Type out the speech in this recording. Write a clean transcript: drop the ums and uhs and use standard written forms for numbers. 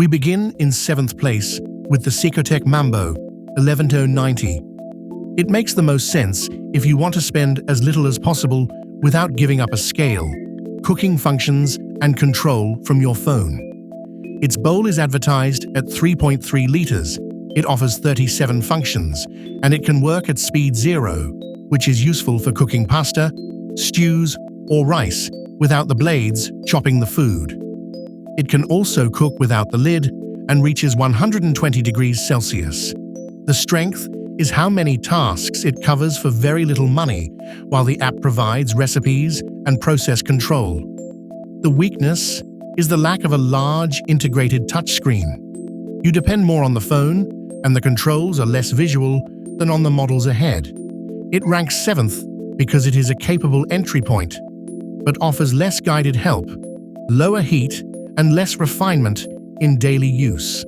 We begin in 7th place with the Cecotec Mambo 11090. It makes the most sense if you want to spend as little as possible without giving up a scale, cooking functions, and control from your phone. Its bowl is advertised at 3.3 litres. It offers 37 functions, and it can work at speed 0, which is useful for cooking pasta, stews, or rice without the blades chopping the food. It can also cook without the lid and reaches 120 degrees Celsius. The strength is how many tasks it covers for very little money, while the app provides recipes and process control. The weakness is the lack of a large, integrated touchscreen. You depend more on the phone, and the controls are less visual than on the models ahead. It ranks 7th because it is a capable entry point, but offers less guided help, lower heat, and less refinement in daily use.